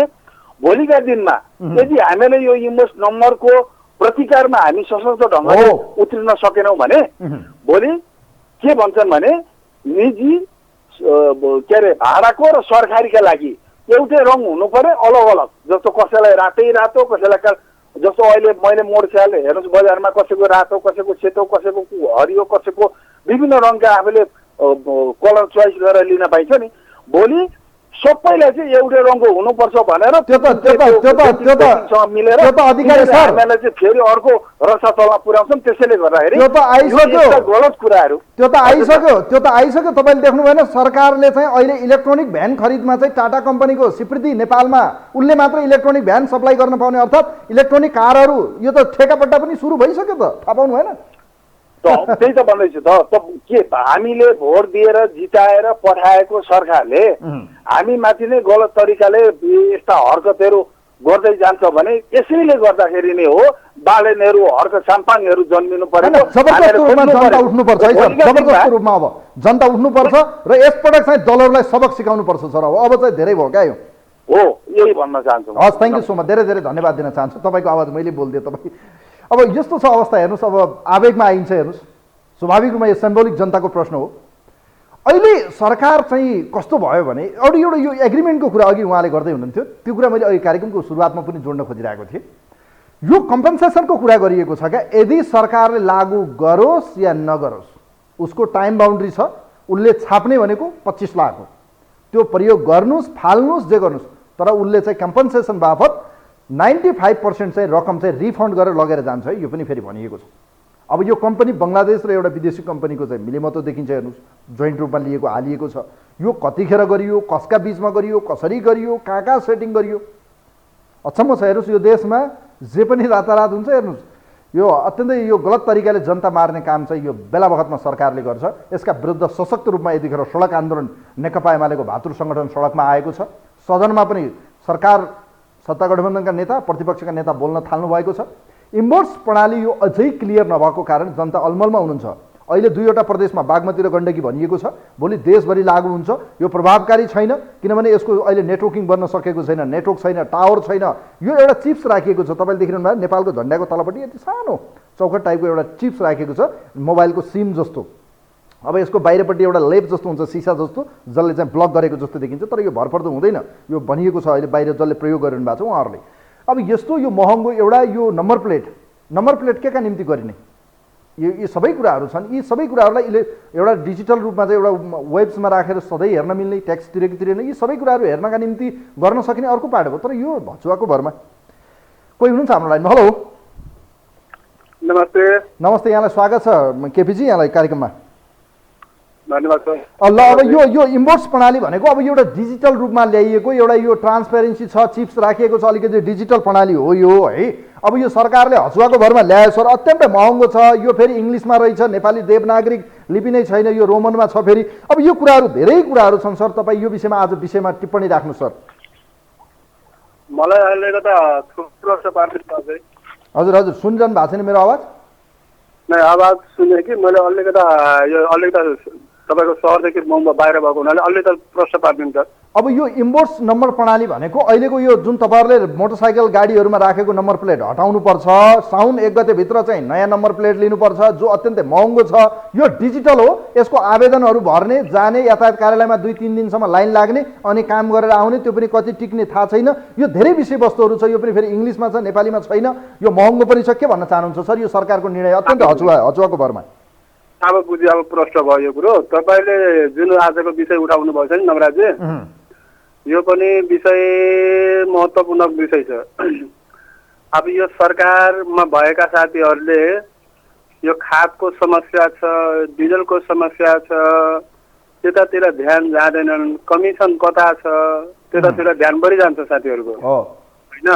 भोलिका दिनमा यदि हामीले यो इमोस नम्बरको प्रतिकारमा हामी सशक्त ढङ्गले उत्रिन सकेनौँ भने भोलि के भन्छन् भने निजी के अरे भाडाको र सरकारीका लागि एउटै रङ हुनु पर्यो, अलग अलग। जस्तो कसैलाई रातै रातो, कसैलाई जस्तो अहिले मैले मोटरसाइकल हेर्नुहोस् बजारमा कसैको रातो, कसैको सेतो, कसैको हरियो, कसैको विभिन्न रङका आफूले कलर चोइस गरेर लिन पाइन्छ नि। भोलि सबैलाई चाहिँ एउटै रङको हुनुपर्छ भनेर मिलेर हामीलाई चाहिँ फेरि अर्को रसा तलमा पुर्याउँछन्। त्यसैले गर्दाखेरि गलत कुराहरू त्यो त आइसक्यो। तपाईँले देख्नु भएन, सरकारले चाहिँ अहिले इलेक्ट्रोनिक भ्यान खरिदमा चाहिँ टाटा कम्पनीको स्वीकृति नेपालमा उसले मात्र इलेक्ट्रोनिक भ्यान सप्लाई गर्न पाउने, अर्थात् इलेक्ट्रोनिक कारहरू यो त ठेकापट्टा पनि सुरु भइसक्यो त, थाहा पाउनु भएन? त्यही त भन्दैछु त। के हामीले भोट दिएर जिताएर पठाएको सरकारले हामी माथि नै गलत तरिकाले यस्ता हरकतहरू गर्दै जान्छ भने यसैले गर्दाखेरि नै हो बालेनहरू हर्क साम्पाङहरू जन्मिनु पर्यो। जबरजस्त रूपमा जनता उठ्नुपर्छ है सर, जबरजस्त रूपमा अब जनता उठ्नुपर्छ र यसपटक चाहिँ दलहरूलाई सबक सिकाउनु पर्छ सर। अब चाहिँ धेरै भयो क्या यो हो, यही भन्न चाहन्छु। हस्, थ्याङ्क यू सो मच, धेरै धेरै धन्यवाद दिन चाहन्छु। तपाईँको आवाज मैले बोलिदिएँ। तपाईँ अब यस्तो छ अवस्था, हेर्नुहोस् अब आवेगमा आइन्छ। हेर्नुहोस्, स्वाभाविक रूपमा यो सिम्बोलिक जनताको प्रश्न हो। अहिले सरकार चाहिँ कस्तो भयो भने एउटा यो एग्रिमेन्टको कुरा अघि उहाँले गर्दै हुनुहुन्थ्यो, त्यो कुरा मैले अघि कार्यक्रमको सुरुवातमा पनि जोड्न खोजिरहेको थिएँ। यो कम्पेन्सेसनको कुरा गरिएको छ क्या, यदि सरकारले लागू गरोस् या नगरोस् उसको टाइम बााउन्ड्री छ। उसले छाप्ने भनेको 25 लाख हो, त्यो प्रयोग गर्नुहोस् फाल्नुहोस् जे गर्नुहोस्, तर उसले चाहिँ कम्पेन्सेसन बापत 95% चाहिँ रकम चाहिँ रिफन्ड गरेर लगेर जान्छ है, यो पनि फेरि भनिएको छ। अब यो कम्पनी बङ्गलादेश र एउटा विदेशी कम्पनीको चाहिँ मिलेमतो देखिन्छ। हेर्नुहोस्, जोइन्ट रूपमा हालिएको छ। यो कतिखेर गरियो, कसका बिचमा गरियो, कसरी गरियो, कहाँ सेटिङ गरियो, अचम्म छ। हेर्नुहोस्, यो देशमा जे पनि रातारात हुन्छ। हेर्नुहोस्, यो अत्यन्तै यो गलत तरिकाले जनता मार्ने काम चाहिँ यो बेला बखतमा सरकारले गर्छ। यसका विरुद्ध सशक्त रूपमा यतिखेर सडक आन्दोलन नेकपा एमालेको भातृ सङ्गठन सडकमा आएको छ। सदनमा पनि सरकार सत्ता गठबन्धनका नेता प्रतिपक्षका नेता बोल्न थाल्नु भएको छ। इम्बोर्स प्रणाली यो अझै क्लियर नभएको कारण जनता अलमलमा हुनुहुन्छ। अहिले 2वटा प्रदेशमा बागमती र गण्डकी भनिएको छ, भोलि देशभरि लागू हुन्छ। यो प्रभावकारी छैन, किनभने यसको अहिले नेटवर्किङ बन्न सकेको छैन, नेटवर्क छैन, टावर छैन। यो एउटा चिप्स राखिएको छ, तपाईँले देखिरहनु भयो नेपालको झन्डाको तलपट्टि यति सानो चौखट टाइपको एउटा चिप्स राखेको छ, मोबाइलको सिम जस्तो। अब यसको बाहिरपट्टि एउटा लेप जस्तो हुन्छ, सिसा जस्तो, जसले चाहिँ ब्लक गरेको जस्तो देखिन्छ, तर यो भरपर्दो हुँदैन। यो भनिएको छ अहिले बाहिर जसले प्रयोग गरिरहनु भएको छ उहाँहरूले। अब यस्तो यो महँगो एउटा यो नम्बर प्लेट के का निम्ति गरिने, यो सबै कुराहरू छन्। यी सबै कुराहरूलाई एउटा डिजिटल रूपमा चाहिँ एउटा वेब्समा राखेर सधैँ हेर्न मिल्ने, ट्याक्स तिरेको तिरेन, यी सबै कुराहरू हेर्नका निम्ति गर्न सकिने अर्को पाटो हो। तर यो भचुवाको भरमा कोही हुनुहुन्छ हाम्रो लाइनमा? हेलो, नमस्ते। नमस्ते, यहाँलाई स्वागत छ केपीजी, यहाँलाई कार्यक्रममा। धन्यवाद सर। ल अब यो इम्पोर्ट्स प्रणाली भनेको अब एउटा डिजिटल रूपमा ल्याइएको एउटा यो ट्रान्सपेरेन्सी छ, चिप्स राखिएको छ, अलिकति डिजिटल प्रणाली हो यो है। अब यो सरकारले हचुवाको भरमा ल्यायो सर, अत्यन्तै महँगो छ, यो फेरि इङ्ग्लिसमा रहेछ, नेपाली देवनागरिक लिपि नै छैन, यो रोमनमा छ फेरि। अब यो कुराहरू धेरै कुराहरू छन् सर, तपाईँ यो विषयमा आज विषयमा टिप्पणी राख्नु सर। मलाई अहिलेको त प्रश्न पार्नु हजुर हजुर सुनिरहनु भएको छैन मेरो आवाज? नै आवाज सुने कि मैले अलिकता तपाईँको सहरदेखि मुम्बई बाहिर भएको हुनाले अलिकति प्रश्न पारिदिन्छ। अब यो इम्पोर्ट्स नम्बर प्रणाली भनेको अहिलेको यो जुन तपाईँहरूले मोटरसाइकल गाडीहरूमा राखेको नम्बर प्लेट हटाउनुपर्छ, साउन 1 गतेभित्र चाहिँ नयाँ नम्बर प्लेट लिनुपर्छ, जो अत्यन्तै महँगो छ। यो डिजिटल हो, यसको आवेदनहरू भर्ने, जाने, यातायात कार्यालयमा 2-3 दिनसम्म लाइन लाग्ने, अनि काम गरेर आउने, त्यो पनि कति टिक्ने थाहा छैन। यो धेरै विषयवस्तुहरू छ, यो पनि फेरि इङ्ग्लिसमा छ, नेपालीमा छैन, यो महँगो पनि छ। के भन्न चाहनुहुन्छ सर, यो सरकारको निर्णय अत्यन्तै हचुवाको भरमा? अब बुझी, अब प्रश्न भयो यो कुरो। तपाईँले जुन आजको विषय उठाउनु भएको छ नि नवराजी, यो पनि विषय महत्त्वपूर्ण विषय छ। अब यो सरकारमा भएका साथीहरूले यो खादको समस्या छ, डिजलको समस्या छ, त्यतातिर ध्यान जाँदैनन्। कमिसन कता छ त्यतातिर ध्यान बढिजान्छ साथीहरूको, होइन?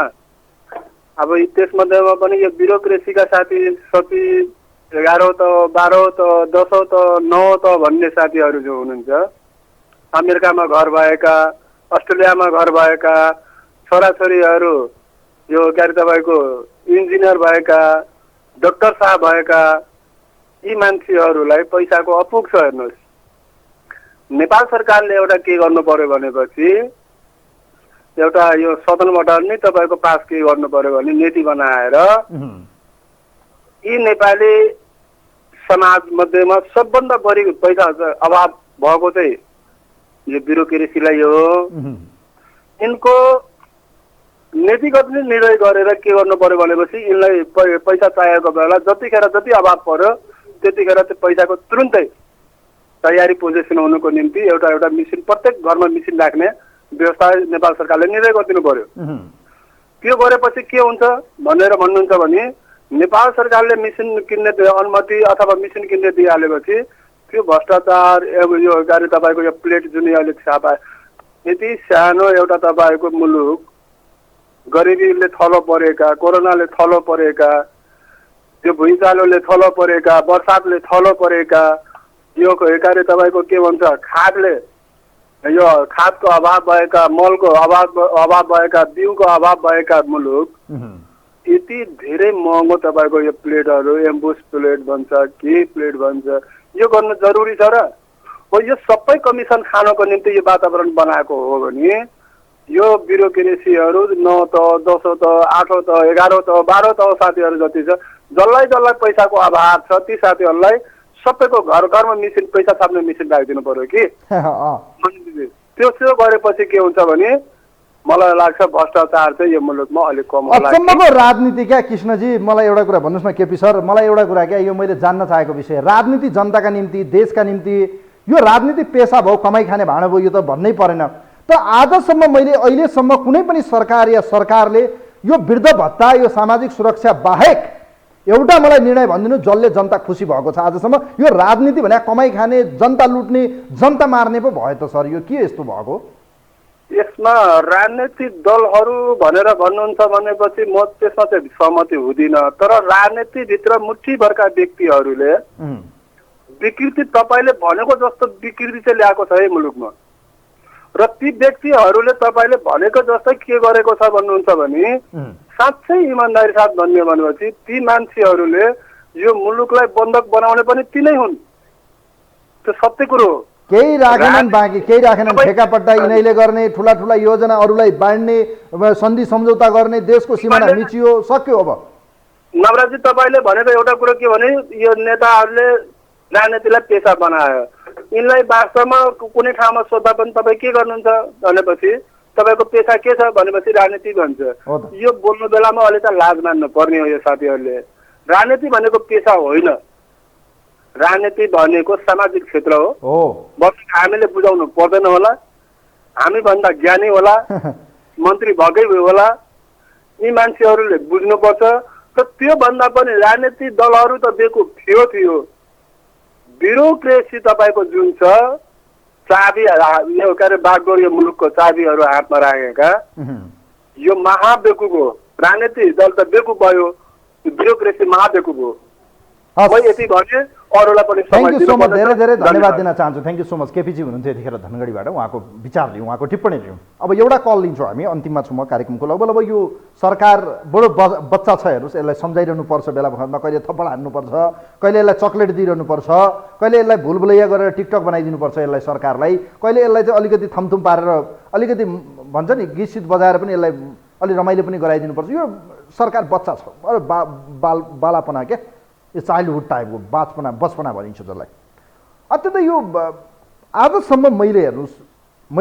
अब त्यसमध्येमा पनि यो ब्युरोक्रेसीका साथी सती 11औं त 12औं त 10औं त 9औं त भन्ने साथीहरू जो हुनुहुन्छ, अमेरिकामा घर भएका, अस्ट्रेलियामा घर भएका छोराछोरीहरू, यो के अरे तपाईँको इन्जिनियर भएका, डाक्टर साहब भएका, यी मान्छेहरूलाई पैसाको अपुग छ। हेर्नुहोस्, नेपाल सरकारले एउटा के गर्नु पर्यो भनेपछि एउटा यो सदनबाट नै तपाईँको पास के गर्नु पर्यो भने नीति बनाएर यी नेपाली समाज मध्येमा सबभन्दा बढी पैसा अभाव भएको चाहिँ यो ब्युरोक्रेसीलाई हो। यिनको नीतिगत नै निर्णय गरेर के गर्नु पर्यो भनेपछि यिनलाई पैसा चाहिएको बेला जतिखेर जति अभाव पर्यो त्यतिखेर त्यो पैसाको तुरुन्तै तयारी पोजिसन हुनुको निम्ति एउटा मिसिन, प्रत्येक घरमा मिसिन राख्ने व्यवस्था नेपाल सरकारले निर्णय गरिदिनु पर्यो। त्यो गरेपछि के हुन्छ भनेर भन्नुहुन्छ भने नेपाल सरकारले मिसिन किन्ने अनुमति अथवा मिसिन किन्ने दिइहालेपछि त्यो भ्रष्टाचार, यो गाडी तपाईँको यो प्लेट जुन अहिले छापा, यति सानो एउटा तपाईँको मुलुक, गरिबीले थलो परेका, कोरोनाले थलो परेका, यो भुइँचालोले थलो परेका, बर्सातले थलो परेका, यो कार्य तपाईँको के भन्छ खादले, यो खादको अभाव भएका, मलको अभाव भएका, बिउको अभाव भएका मुलुक यति धेरै महँगो तपाईँको यो प्लेटहरू, एम्बुस प्लेट भन्छ, के प्लेट भन्छ, यो गर्नु जरुरी छ र हो? यो सबै कमिसन खानको निम्ति यो वातावरण बनाएको हो भने यो ब्युरोक्रेसीहरू 9 त 10औं त 8औं त 11औं त 12औं त साथीहरू जति छ, जसलाई पैसाको अभाव छ ती साथीहरूलाई सबैको घर घरमा मिसिन, पैसा छाप्ने मिसिन राखिदिनु पर्यो कि। त्यो गरेपछि के हुन्छ भने मलाई लाग्छ भ्रष्टाचार चाहिँ यो मुलुकमा अलिक कम होला। अचम्मको राजनीति क्या कृष्णजी, मलाई एउटा कुरा भन्नुहोस् न केपी सर, मलाई एउटा कुरा क्या, यो मैले जान्न चाहेको विषय, राजनीति जनताका निम्ति, देशका निम्ति, यो राजनीति पेसा भयो, कमाइ खाने भाँडो भयो, यो त भन्नै परेन। त आजसम्म मैले अहिलेसम्म कुनै पनि सरकार या सरकारले यो वृद्ध भत्ता, यो सामाजिक सुरक्षा बाहेक एउटा मलाई निर्णय भनिदिनु जसले जनता खुसी भएको छ आजसम्म? यो राजनीति भने कमाइ खाने, जनता लुट्ने, जनता मार्ने पो भयो त सर, यो के यस्तो भएको? यसमा राजनीतिक दलहरू भनेर भन्नुहुन्छ भनेपछि म त्यसमा चाहिँ सहमति हुँदिनँ। तर राजनीतिभित्र मुठीभरका व्यक्तिहरूले विकृति, तपाईँले भनेको जस्तो विकृति चाहिँ ल्याएको छ है मुलुकमा, र ती व्यक्तिहरूले तपाईँले भनेको जस्तै के गरेको छ भन्नुहुन्छ भने साँच्चै इमान्दारी साथ भन्ने भनेपछि ती मान्छेहरूले यो मुलुकलाई बन्धक बनाउने पनि तिनै हुन्, त्यो सत्य कुरो हो। केही राखेनन् बाँकी, केही राखेनन्, ठेकापट्टा यिनैले गर्ने, ठुला ठुला योजना अरूलाई बाँड्ने, सन्धि सम्झौता गर्ने, देशको सिमाना मिचियो, सक्यो। अब नवराजी तपाईँले भनेको एउटा कुरो के भने यो नेताहरूले राजनीतिलाई पेसा बनायो, यिनलाई वास्तवमा कुनै ठाउँमा सोद्धा पनि तपाईँ के गर्नुहुन्छ भनेपछि तपाईँको पेसा के छ भनेपछि राजनीति भन्छ। यो बोल्नु बेलामा अलिक लाज मान्नु पर्ने हो यो साथीहरूले। राजनीति भनेको पेसा होइन, राजनीति भनेको सामाजिक क्षेत्र हो। बस हामीले बुझाउनु पर्दैन होला, हामी भन्दा ज्ञानी होला, मन्त्री भएकै होला, यी मान्छेहरूले बुझ्नुपर्छ। र त्यो भन्दा पनि राजनीतिक दलहरू त बेकुफ थियो, ब्युरोक्रेसी तपाईँको जुन छ चाबी यो के अरे बागडोर यो मुलुकको चाबीहरू हातमा राखेका यो महाबेकुब हो। राजनीतिक दल त बेकुब भयो, ब्युरोक्रेसी महाबेकुब हो। म यति भने अरूलाई पनि थ्याङ्क यू सो मच, धेरै धेरै धन्यवाद दिन चाहन्छु। Thank you so much. KPG हुनुहुन्थ्यो यतिखेर धनगढीबाट, उहाँको विचार लिउँ, उहाँको टिप्पणी लिउँ। अब एउटा कल लिन्छौँ हामी, अन्तिममा छु म कार्यक्रमको। लगभग यो सरकार बडो बच्चा छ, हेर्नुहोस्, यसलाई सम्झाइरहनु पर्छ बेला बखतमा, कहिले थप्पड हान्नुपर्छ, कहिले यसलाई चक्लेट दिइरहनु पर्छ, कहिले यसलाई भुलभुलैया गरेर टिकटक बनाइदिनुपर्छ यसलाई सरकारलाई, कहिले यसलाई चाहिँ अलिकति थमथुम पारेर अलिकति भन्छ नि गीत सित बजाएर पनि यसलाई अलि रमाइलो पनि गराइदिनुपर्छ। यो सरकार बच्चा छ, बालापना क्या, यो चाइल्डहुड टाइपको बचपना भनिन्छ जसलाई। अत्यन्तै यो आजसम्म मैले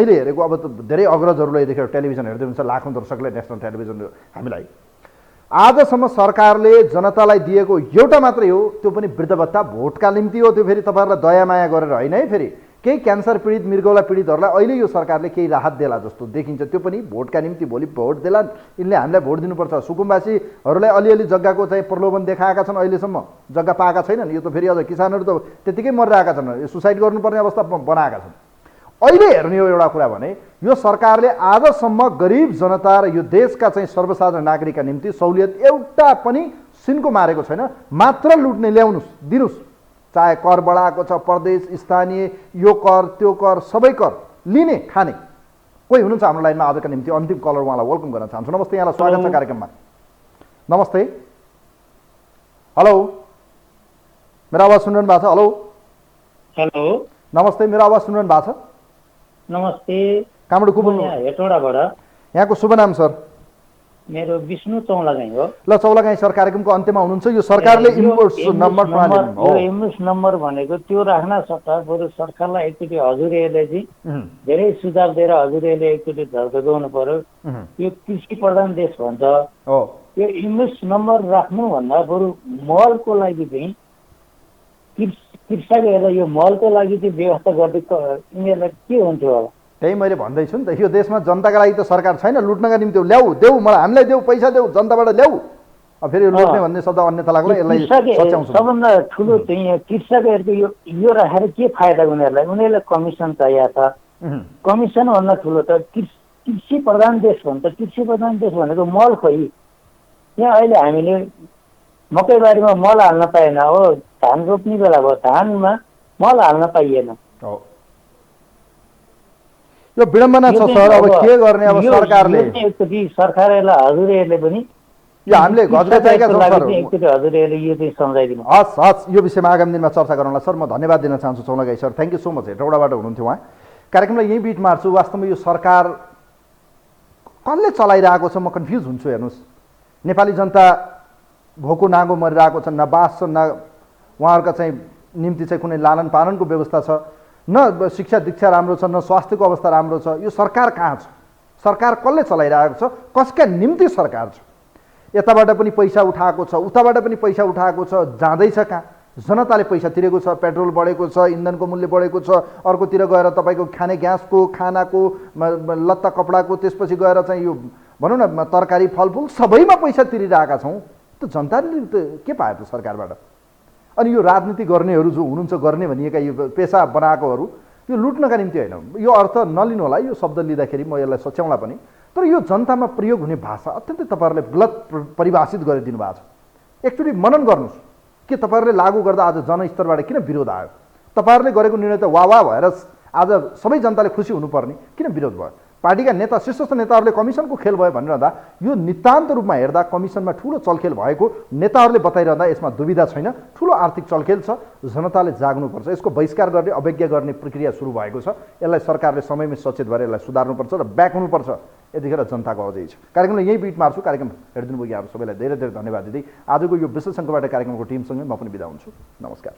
हेरेको, अब त धेरै अग्रजहरूले यतिखेर टेलिभिजन हेर्दै हुन्छ, लाखौँ दर्शकले नेसनल टेलिभिजन हामीलाई, आजसम्म सरकारले जनतालाई दिएको एउटा मात्रै हो, त्यो पनि वृद्ध भत्ता भोटका निम्ति हो। त्यो फेरि तपाईँहरूलाई दया माया गरेर होइन है, फेरि केही क्यान्सर पीडित मृगौला पीडितहरूलाई अहिले यो सरकारले केही राहत देला जस्तो देखिन्छ, त्यो पनि भोटका निम्ति। भोलि भोट देला यिनले हामीलाई भोट दिनुपर्छ। सुकुम्बासीहरूलाई अलिअलि जग्गाको चाहिँ प्रलोभन देखाएका छन्, अहिलेसम्म जग्गा पाएका छैनन्। यो त फेरि अझ किसानहरू त त्यतिकै मरिरहेका छन्, यो सुसाइड गर्नुपर्ने अवस्था बनाएका छन्। अहिले हेर्ने हो एउटा कुरा भने, यो सरकारले आजसम्म गरिब जनता र यो देशका चाहिँ सर्वसाधारण नागरिकका निम्ति सहुलियत एउटा पनि सिनको मारेको छैन। मात्र लुट्ने ल्याउनुहोस्, दिनुहोस्, चाहे कर बढाएको छ, प्रदेश स्थानीय यो कर त्यो कर सबै कर लिने खाने। कोही हुनुहुन्छ हाम्रो लाइनमा आजका निम्ति? अन्तिम कलर, उहाँलाई वेलकम गर्न चाहन्छु। नमस्ते, यहाँलाई स्वागत छ कार्यक्रममा। नमस्ते, हेलो, मेरो आवाज सुनिरहनु भएको छ? हेलो हेलो, नमस्ते, मेरो आवाज सुनिरहनु भएको छ? नमस्ते, कहाँबाट को बोल्नु? हेटौडाबाट। यहाँको शुभ नाम सर? मेरो विष्णु चौलागाई हो। ल चौलागाई सर, कार्यक्रमको अन्त्यमा हुनुहुन्छ। यो सरकारले इम्पोर्ट नम्बर इम्बुस नम्बर भनेको त्यो राख्न सट्टा बरु सरकारलाई एकचोटि हजुरहरूले चाहिँ धेरै सुझाव दिएर हजुरहरूले एकचोटि झर्काउनु पर्यो। यो कृषि प्रधान देश भन्छ, यो इम्बुस नम्बर राख्नुभन्दा बरु मलको लागि चाहिँ कृषकहरूलाई यो मलको लागि चाहिँ व्यवस्था गरिदिएको यिनीहरूलाई के हुन्थ्यो होला? त्यही मैले भन्दैछु नि त, यो देशमा जनताका लागि त सरकार छैन, लुट्नका निम्ति ल्याऊ देऊ, मलाई हामीलाई देऊ, पैसा देऊ, जनताबाट ल्याऊ। अब फेरि लुट्ने भन्ने शब्द अन्यथा लाग्ला, यसलाई सच्याउँछु। सबभन्दा ठुलो चाहिँ कृषकहरूको यो राखेर के फाइदा उनीहरूलाई? उनीहरूलाई कमिसन चाहिएको छ। कमिसन भन्दा ठुलो त कृषि प्रधान देश भन्छ। कृषि प्रधान देश भनेको मल खोइ। यहाँ अहिले हामीले मकैबारीमा मल हाल्न पाएन, हो धान रोप्ने बेला भयो, धानमा मल हाल्न पाइएन। यो विडम्बना छ सर, अब के गर्ने? अब सरकारले सरकारलाई हजुरहरूले पनि यो हामीले घचघचाएका छौँ सर, एकचोटि हजुरहरूले यो चाहिँ सम्झाइदिनु। हस् हस्, यो विषयमा आगामी दिनमा चर्चा गरौँला सर। म धन्यवाद दिन चाहन्छु Chaulagai sir, thank you so much. हेटौडाबाट हुनुहुन्थ्यो उहाँ। कार्यक्रमलाई यहीँ बिट मार्छु। वास्तवमा यो सरकार कसले चलाइरहेको छ म कन्फ्युज हुन्छु। हेर्नुहोस्, नेपाली जनता भोको नाङ्गो मरिरहेको छ, न बास छ, न उहाँहरूका चाहिँ निम्ति चाहिँ कुनै लालन पालनको व्यवस्था छ, न शिक्षा दीक्षा राम्रो छ, न स्वास्थ्यको अवस्था राम्रो छ। यो सरकार कहाँ छ? सरकार कसले चलाइरहेको छ? कसका निम्ति सरकार छ? यताबाट पनि पैसा उठाएको छ, उताबाट पनि पैसा उठाएको छ, जाँदैछ कहाँ? जनताले पैसा तिरेको छ, पेट्रोल बढेको छ, इन्धनको मूल्य बढेको छ, अर्कोतिर गएर तपाईँको खाने ग्यासको, खानाको, लत्ता कपडाको, त्यसपछि गएर चाहिँ यो भनौँ न तरकारी फलफुल सबैमा पैसा तिरिरहेका छौँ। त जनताले त के पायो त सरकारबाट? अनि यो राजनीति गर्नेहरू जो हुनुहुन्छ, गर्ने भनिएका यो पेसा बनाएकोहरू, यो लुट्नका निम्ति होइन। यो अर्थ नलिनु होला, यो शब्द लिँदाखेरि म यसलाई सच्याउँला पनि। तर यो जनतामा प्रयोग हुने भाषा अत्यन्तै तपाईँहरूले गलत परिभाषित गरिदिनु भएको छ। एकचोटि मनन गर्नुहोस् कि तपाईँहरूले लागू गर्दा आज जनस्तरबाट किन विरोध आयो? तपाईँहरूले गरेको निर्णय त वाह भएर आज सबै जनताले खुसी हुनुपर्ने, किन विरोध भयो? पार्टीका नेता, शीर्षस्थ नेताहरूले कमिसनको खेल भयो भनिरहँदा यो नितान्त रूपमा हेर्दा कमिसनमा ठुलो चलखेल भएको नेताहरूले बताइरहँदा यसमा दुविधा छैन। ठुलो आर्थिक चलखेल छ, जनताले जाग्नुपर्छ। यसको बहिष्कार गर्ने, अवज्ञा गर्ने प्रक्रिया सुरु भएको छ। यसलाई सरकारले समयमै सचेत भएर यसलाई सुधार्नुपर्छ र ब्याक हुनुपर्छ। यतिखेर जनताको अझै छ। कार्यक्रमलाई यही बिट मार्छु। कार्यक्रम हेरिदिनु भयो यहाँहरू सबैलाई धेरै धेरै धन्यवाद दिँदै आजको यो विशेष अङ्कबाट कार्यक्रमको टिमसँगै म पनि बिदा हुन्छु। नमस्कार।